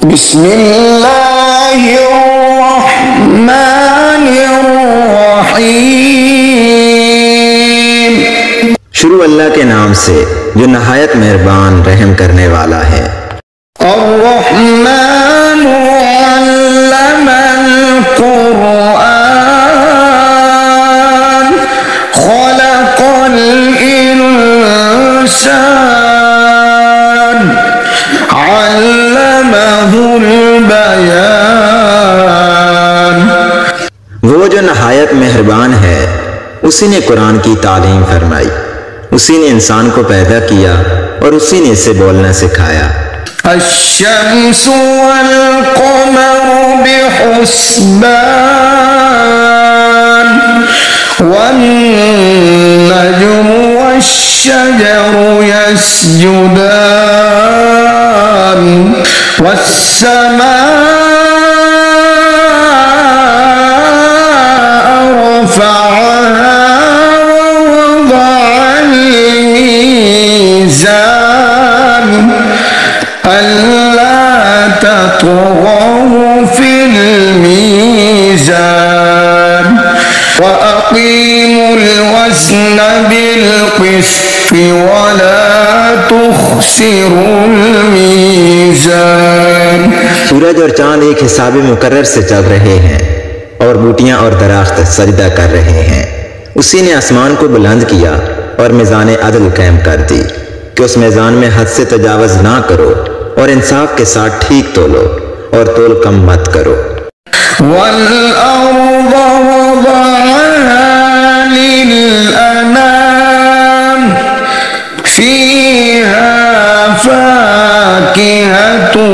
बिस्मिल्लाहिर्रहमानिर्रहीम। शुरू अल्लाह के नाम से जो नहायत मेहरबान रहम करने वाला है। अर्रहमानु अल्लमल कुरआन खलक़ल इंसान अल्लमहुल बयान। वो जो नहायत मेहरबान है, उसी ने कुरान की तालीम फरमाई, उसी ने इंसान को पैदा किया और उसी ने इसे बोलना सिखाया। अश्शम्सु वल क़मरु बिहुस्बान वन्नजुमु वश्शजरु यस्जुदान वस्समाअ रफ़अहा ववضعल मीज़ान अल्ला तत्ग़ौ फ़िल मीज़ान वअक़ीमुल वज़्न बिल क़िस्ति वला तुख़्सिरुल मीज़ान। सूरज और चांद एक हिसाबे मुकर्रर से चल रहे हैं और बूटियां और दरख्त सजदा कर रहे हैं। उसी ने आसमान को बुलंद किया और मीज़ान अदल कायम कर दी कि उस मीज़ान में हद से तजावज़ ना करो और इंसाफ के साथ ठीक तोलो और तोल कम मत करो। वल अर्ज़ वज़अहा लिल अनाम फ़ीहा फ़ाकिहतुन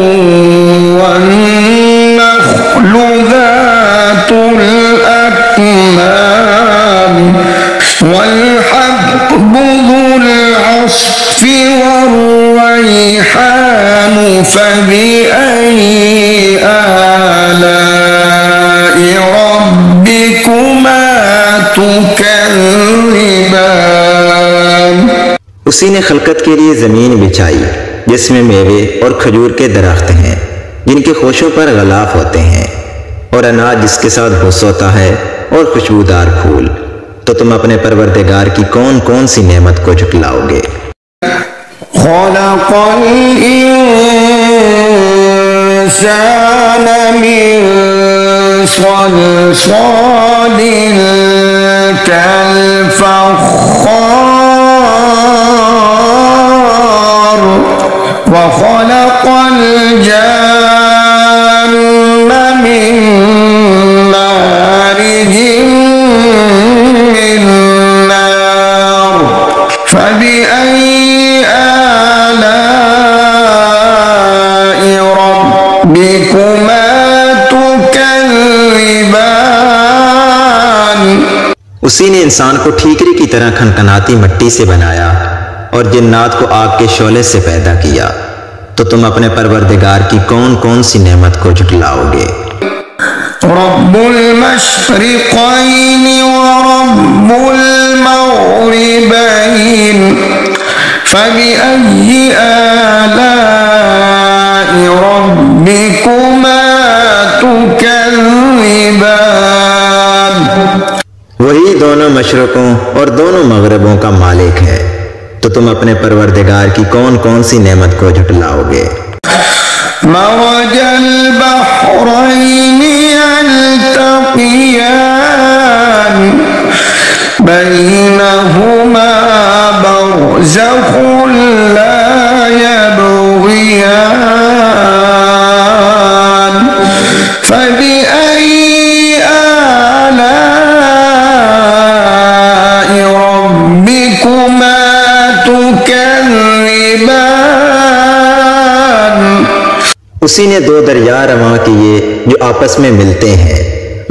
वन्नख़्लु ज़ातुल अक्माम वल्हब्बु ज़ुल अस्फ़ि वर्रैहान फ़बिअय्यि आलाइ रब्बिकुमा तुकज़्ज़िबान। उसी ने खलकत के लिए जमीन बिछाई जिसमें मेवे और खजूर के दरख्त हैं जिनके खोशों पर गलाफ होते हैं, और अनाज जिसके साथ भुस होता है और खुशबूदार फूल। तो तुम अपने परवरदिगार की कौन कौन सी नेमत को झुटलाओगे। खलक़ल इंसान मिन सलसालिन कल-फ़ख़्ख़ार व खलक़ल जान्न मिन मारिजिन मिन नार फ़बिअय्यि आलाइ रब्बिकुमा तुकज़्ज़िबान। उसी ने इंसान को ठीकरी की तरह खनखनाती मिट्टी से बनाया और जिन्नात को आग के शोले से पैदा किया। तो तुम अपने परवरदिगार की कौन कौन सी नेमत को झुटलाओगे। रब्बुल मशरिक़ैनि व रब्बुल मग़रिबैन फ़बिअय्यि आलाइ रब्बिकुमा तुकज़्ज़िबान। वही दोनों मशरक़ों और दोनों मग़रिबों का मालिक है। तो तुम अपने परवरदिगार की कौन कौन सी नेमत को झुटलाओगे। मरजल बहरैनि यल्तक़ियान बैनहुमा बरज़ख़ुन ला यबग़ियान फ़बिअय्यि आलाइ रब्बिकुमा तुकज़्ज़िबान। उसी ने दो दरिया रवां किए जो आपस में मिलते हैं,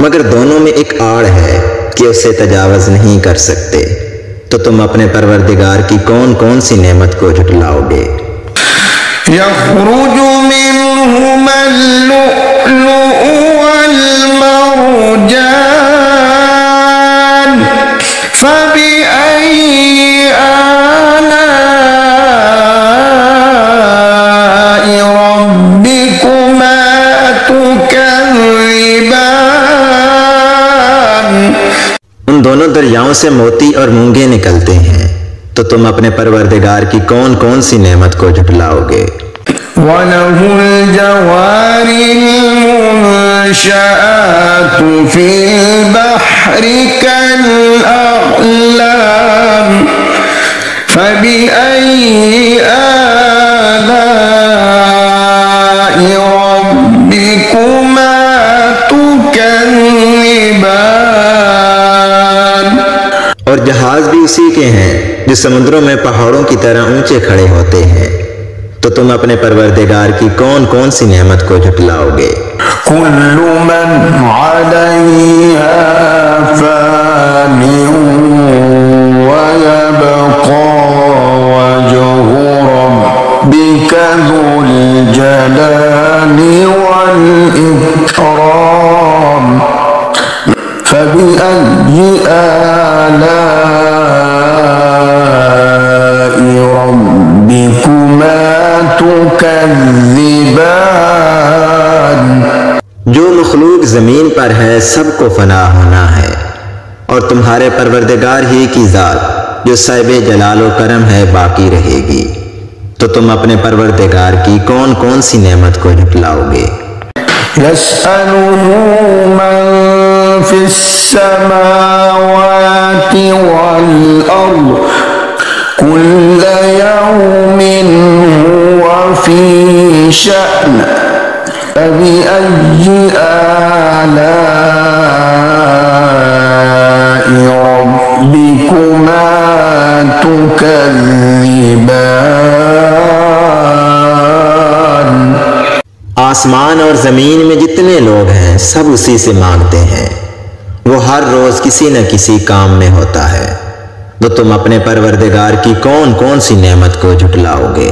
मगर दोनों में एक आड़ है कि उसे तजावज़ नहीं कर सकते। तो तुम अपने परवरदिगार की कौन कौन सी नेमत को झुटलाओगे। यख़रुजु मिन्हुमल लुअ्लुअु वल मरजान फ़बिअय्यि आलाइ रब्बिकुमा दोनों दरियाओं से मोती और मूंगे निकलते हैं, तो तुम अपने परवरदिगार की कौन कौन सी नेमत को झुटलाओगे। वलहुल जवारिल मुंशाअतु फिल बहरि कल अअलाम फबिअय्यि आलाइ रब्बिकुमा तुकज़्ज़िबान। और जहाज भी उसी के हैं जो समुद्रों में पहाड़ों की तरह ऊंचे खड़े होते हैं, तो तुम अपने परवरदिगार की कौन कौन सी नेमत को झुटलाओगे। कुल्लु मन अलैहा फानिन व यबक़ा वजहु रब्बिका ज़ुल जलाली वल इकराम फबिअय्यि आलाइ रब्बिकुमा तुकज़्ज़िबान। जो मखलूक जमीन पर है सबको फना होना है, और तुम्हारे परवरदिगार ही की जात जो साहिबे जलाल व करम है बाकी रहेगी, तो तुम अपने परवरदिगार की कौन कौन सी नेमत को झुटलाओगे। यस्अलुहु मन फिस समावाति वल अर्द कुल्ल यौमिन हुवा फी शअन फबिअय्यि आलाइ रब्बिकुमा तुकज़्ज़िबान। आसमान और जमीन में जितने लोग हैं सब उसी से मांगते हैं, वो हर रोज किसी न किसी काम में होता है, तो तुम अपने परवरदिगार की कौन कौन सी नेमत को झुटलाओगे।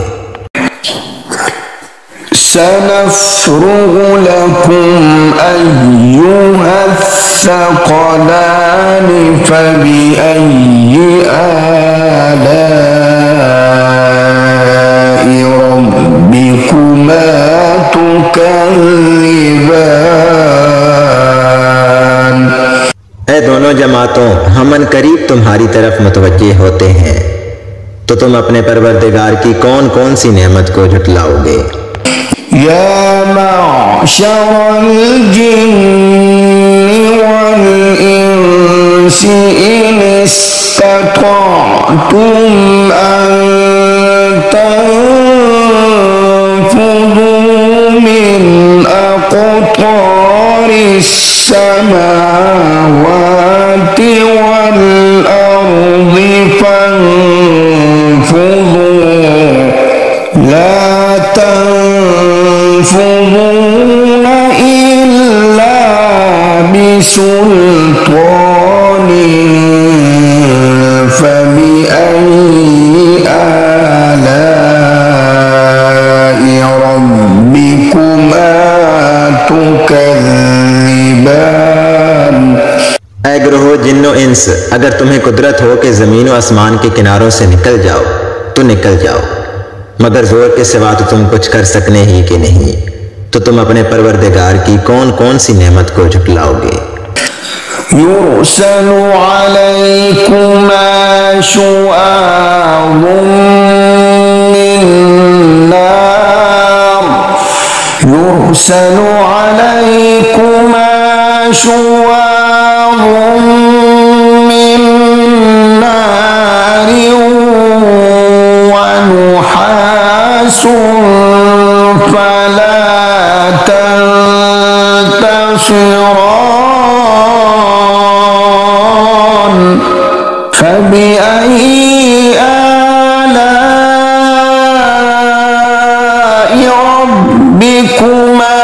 सनफ़्रुगु लकुम अय्युहस्सक़लानि फबिअय्यि आलाइ रब्बिकुमा तुकज़्ज़िबान। ऐ दोनों जमातों, हम करीब तुम्हारी तरफ मुतवज्जे होते हैं, तो तुम अपने परवरदिगार की कौन कौन सी नेमत को झुटलाओगे। या मअशरल जिन्नि वल इंसि इन इस्ततअतुम अन तनफुज़ू मिन अक़तारिस समावाति वल अर्दि फन्फुज़ू ला तन्फुज़ून इल्ला बिसुल्तानिन फबिअय्यि आलाइ रब्बिकुमा तुकज़्ज़िबान। ऐ ग्रोह जिन्नो इंस, अगर तुम्हें कुदरत हो कि जमीन और आसमान के किनारों से निकल जाओ तो निकल जाओ, मगर जोर के सिवा तो तुम कुछ कर सकने ही कि नहीं, तो तुम अपने परवरदिगार की कौन कौन सी नेमत को झुटलाओगे। युरसलु अलैकुमा शुआबुम मिन नार युरसलु अलैकुमा शुआबुम मिन नार व नुहासुन फला तंतसिरान फबिअय्यि आलाइ रब्बिकुमा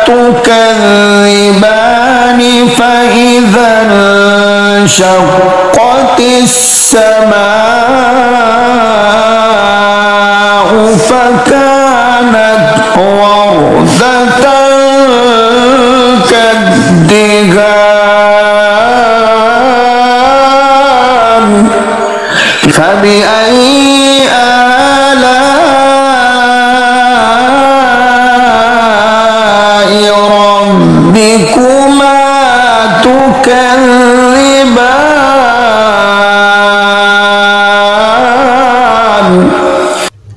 तुकज़्ज़िबान फइज़ा इंशक़्क़तिस समाउ फकानत वरदतन कद्दिगान फबिअय्यि आलाइ रब्बिकुमा तुकज़्ज़िबान।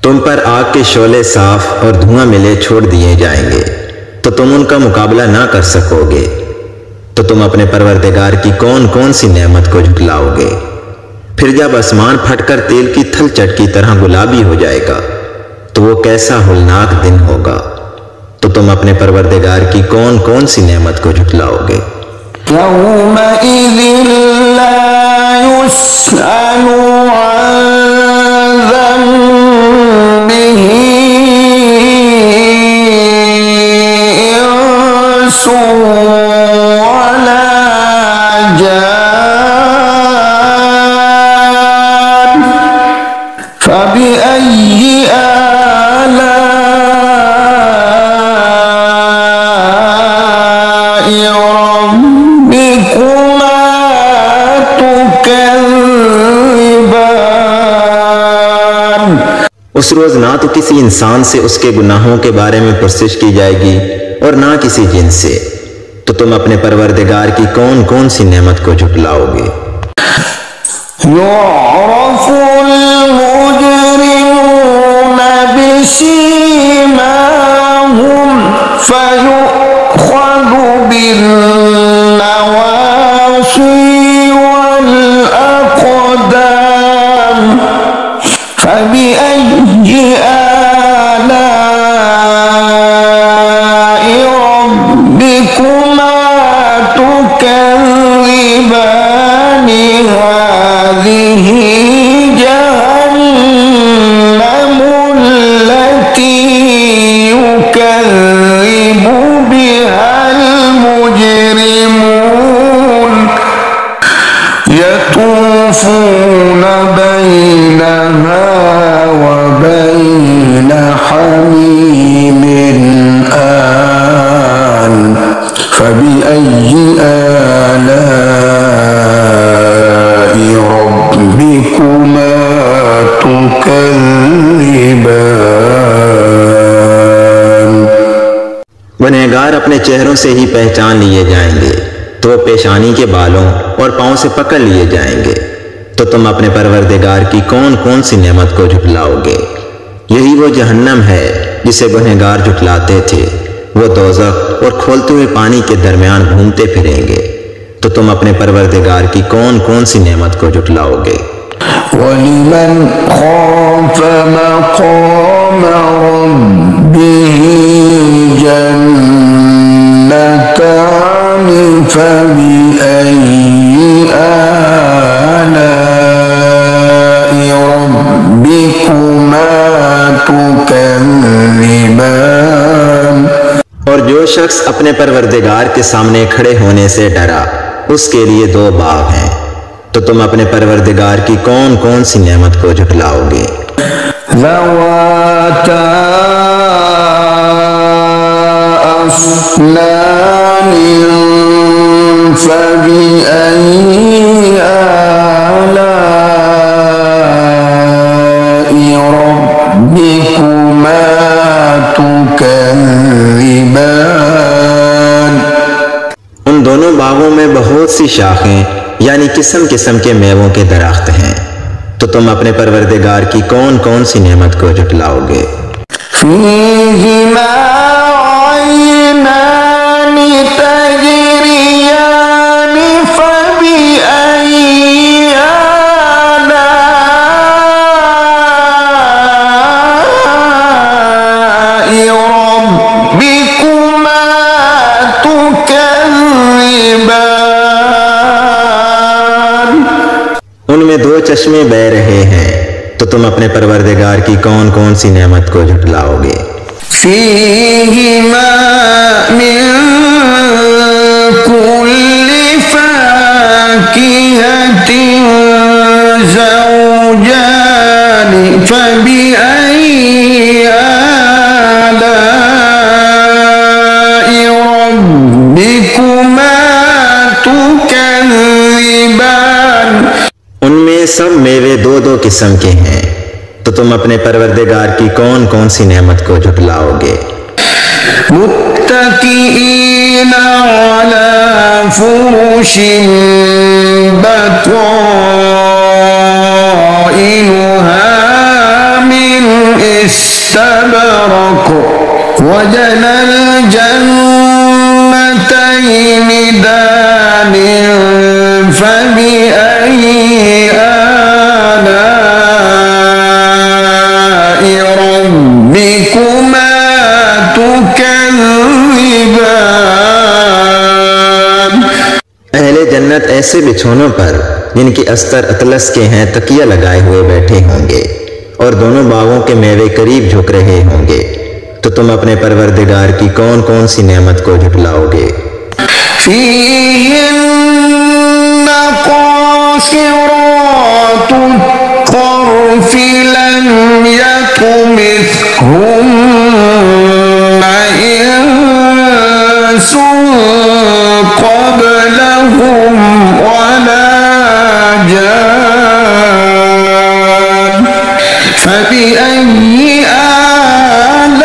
तुम पर आग के शोले साफ और धुआं मिले छोड़ दिए जाएंगे, तो तुम उनका मुकाबला ना कर सकोगे। तो तुम अपने परवरदिगार की कौन कौन सी नेमत को झुटलाओगे। फिर जब आसमान फटकर तेल की थलचट की तरह गुलाबी हो जाएगा, तो वो कैसा होलनाक दिन होगा। तो तुम अपने परवरदिगार की कौन कौन सी नेमत को झुटलाओगे। यौमइज़िन ला युस्अलु अन ज़ंबिही इंसुन वला जान फबिअय्यि आलाइ रब्बिकुमा तुकज़्ज़िबान। उस रोज ना तो किसी इंसान से उसके गुनाहों के बारे में पुरसिश की जाएगी और ना किसी जिन से। तो तुम अपने परवरदिगार की कौन कौन सी नेमत को झुटलाओगे। युअरफ़ुल मुजरिमून बिसीमाहुम फयुख़ज़ु बिन्नवासी वल अक़दाम फबिअय्यि आलाइ रब्बिकुमा तुकज़्ज़िबान। हाज़िही जहन्नमु अल्लती युकज़्ज़िबु बिहल मुजरिमून यतूफ़ून बैनहा व बैन हमीमिन आन फबिअय्यि आलाइ रब्बिकुमा तुकज़्ज़िबान। गुनहगार अपने चेहरों से ही पहचान लिए जाएंगे, तो वो पेशानी के बालों और पांव से पकड़ लिए जाएंगे। तो तुम अपने परवरदिगार की कौन कौन सी नेमत को झुटलाओगे। यही वो जहन्नम है जिसे गुनहगार झुटलाते थे। वो दोज़ख और खोलते हुए पानी के दरमियान घूमते फिरेंगे। तो तुम अपने परवरदिगार की कौन कौन सी नेमत को झुटलाओगे। वलिमन खाफ़ मक़ाम रब्बिही जन्नतान फबिअय्यि आलाइ रब्बिकुमा तुकज़्ज़िबान। और जो शख्स अपने परवरदिगार के सामने खड़े होने से डरा, उसके लिए दो बाग हैं। तो तुम अपने परवरदिगार की कौन कौन सी नेमत को झुटलाओगे। ज़वाता अफ़नान फबिअय्यि आलाइ रब्बिकुमा तुकज़्ज़िबान। उन दोनों बागों में बहुत सी शाखें यानी किस्म किस्म के मेवों के दरख्त हैं। तो तुम अपने परवरदिगार की कौन कौन सी नेमत को झुटलाओगे। फ़ीहिमा ऐनान तजरियान फबिअय्यि आलाइ रब्बिकुमा तुकज़्ज़िबान। उनमें दो चश्मे बह रहे हैं। तो तुम अपने परवरदिगार की कौन कौन सी नेमत को झुटलाओगे। फ़ीहिमा मिन कुल्लि फ़ाकिहतिन ज़ौजान फबिअय्यि आलाइ रब्बिकुमा तुकज़्ज़िबान। उनमें सब मेवे दो दो किस्म के हैं। तो तुम अपने परवरदिगार की कौन कौन सी नेमत को झुटलाओगे। मुत्तकीईन अला फुरुशिन बताइनुहा मिन استبرق وجنى الجنتين دان فبأي آلاء ربكما تكذبان। अहले जन्नत ऐसे बिछौनों पर जिनकी अस्तर अतलस के हैं तकिया लगाए हुए बैठे होंगे और दोनों बागों के मेवे करीब झुक रहे होंगे, तो तुम अपने परवरदिगार की कौन कौन सी नेमत को झुटलाओगे। فيهن قاصرات الطرف لم يطمثهن إنس قبلهم ولا جان فبأي آلاء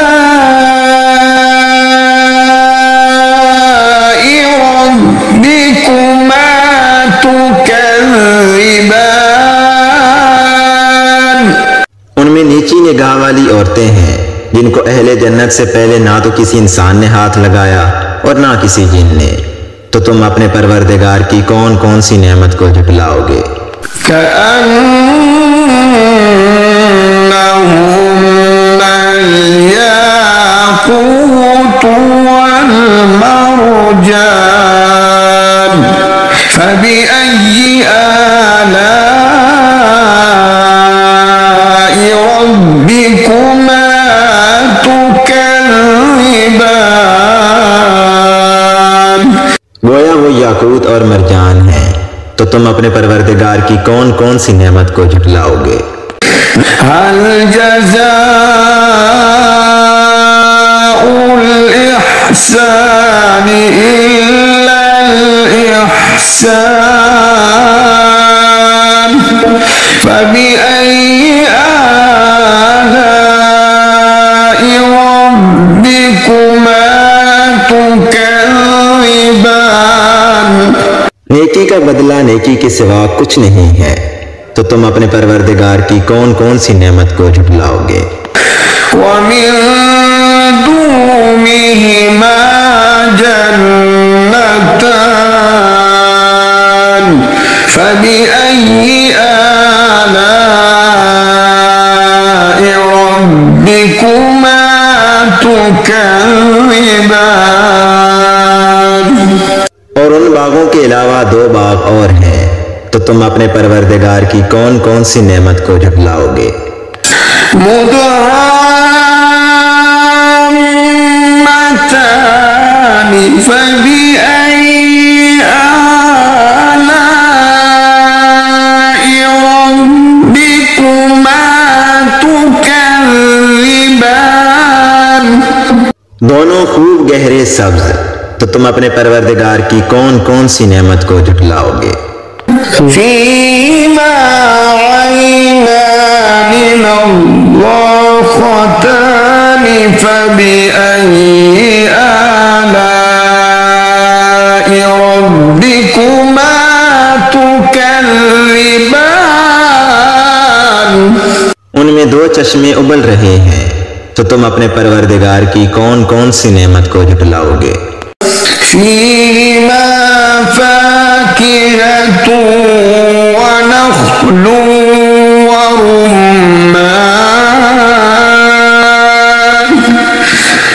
ربكما تكذبان। उनमें नीची निगाह वाली औरतें हैं जिनको अहले जन्नत से पहले ना तो किसी इंसान ने हाथ लगाया और ना किसी जिन ने, तो तुम अपने परवरदिगार की कौन कौन सी नेमत को झुटलाओगे। كأنهن الياقوت والمرجان فبأي آلاء ربكما تكذبان। गोया वो याकूत और मरजान हैं, तो तुम अपने परवरदिगार की कौन कौन सी नेमत को झुटलाओगे। هل جزاء الإحسان إلا الإحسان فبأي آلاء ربكما تكذبان। नेकी का बदला नेकी के सिवा कुछ नहीं है, तो तुम अपने परवरदिगार की कौन कौन सी नेमत को झुटलाओगे। ومن دونهما جنتان فبأي آلاء ربكما تكذبان। और उन बागों के अलावा दो बाग और हैं, तो तुम अपने परवरदिगार की कौन कौन सी नेमत को झुटलाओगे। مدهامتان فبأي آلاء ربكما تكذبان। दोनों खूब गहरे सब्ज, तो तुम अपने परवरदिगार की कौन कौन सी नेमत को झुटलाओगे। فيهما عينان نضاختان فبأي آلاء ربكما تكذبان। उनमें दो चश्मे उबल रहे हैं, तो तुम अपने परवरदिगार की कौन कौन सी नेमत को झुटलाओगे। فيهما فاكهة ونخل ورمان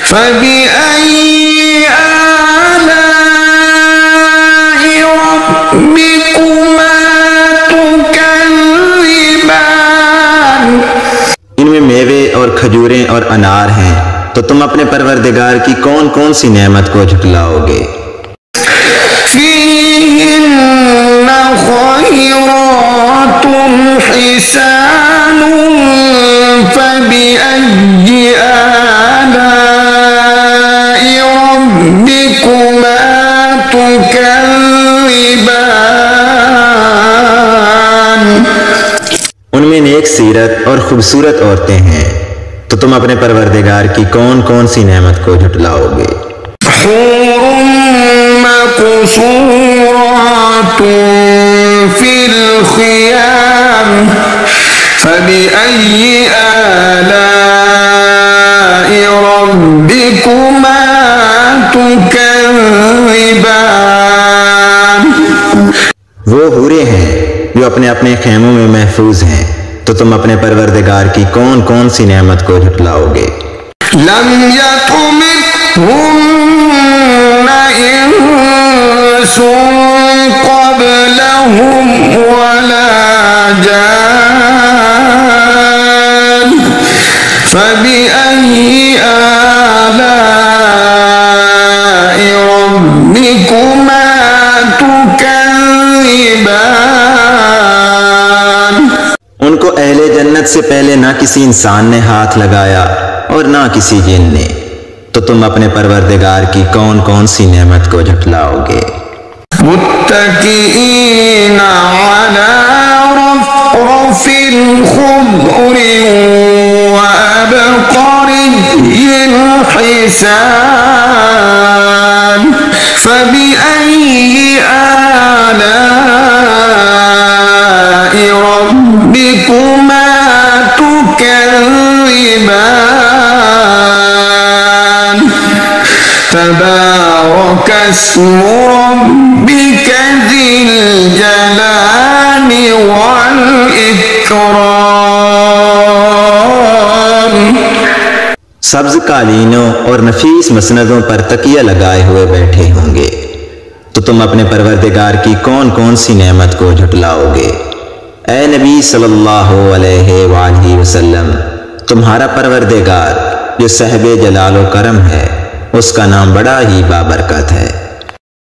فبأي آلاء ربكما تكذبان। इनमें मेवे और खजूरें और अनार हैं, तो तुम अपने परवरदिगार की कौन कौन सी नेमत को झुटलाओगे। فيهن خيرات حسان فبأي آلاء ربكما تكذبان। उनमें नेक सीरत और खूबसूरत औरतें हैं, तो तुम अपने परवरदिगार की कौन कौन सी नेमत को झुटलाओगे। حور مقصورات في الخيام فبأي آلاء ربكما تكذبان वो हूरें हैं जो अपने अपने खेमों में महफूज हैं, तो तुम अपने परवरदिगार की कौन कौन सी नेमत को झुटलाओगे। लम यतमिथुन्न इंसुन क़ब्लहुम वला जान फबिअय्यि आलाइ रब्बिकुमा तुकज़्ज़िबान। उनको अहले जन्नत से पहले ना किसी इंसान ने हाथ लगाया और ना किसी जिन ने, तो तुम अपने परवरदिगार की कौन कौन सी नेमत को झुटलाओगे। मुत्तकीना अला रफ़रफ़िन ख़ुद्रिन व अबक़रिय्यिन हिसान फबिअय्यि आलाइ रब्बिकुमा तुकज़्ज़िबान तबारक अस्मु रब्बिका ज़िल जलाली वल इकराम। सब्ज कालीनों और नफीस मसनदों पर तकिया लगाए हुए बैठे होंगे, तो तुम अपने परवरदिगार की कौन कौन सी नेमत को झुटलाओगे। ए नबी सल्लल्लाहु अलैहि वसल्लम, तुम्हारा परवरदिगार जो साहिब जलाल व करम है, उसका नाम बड़ा ही बाबरकत है।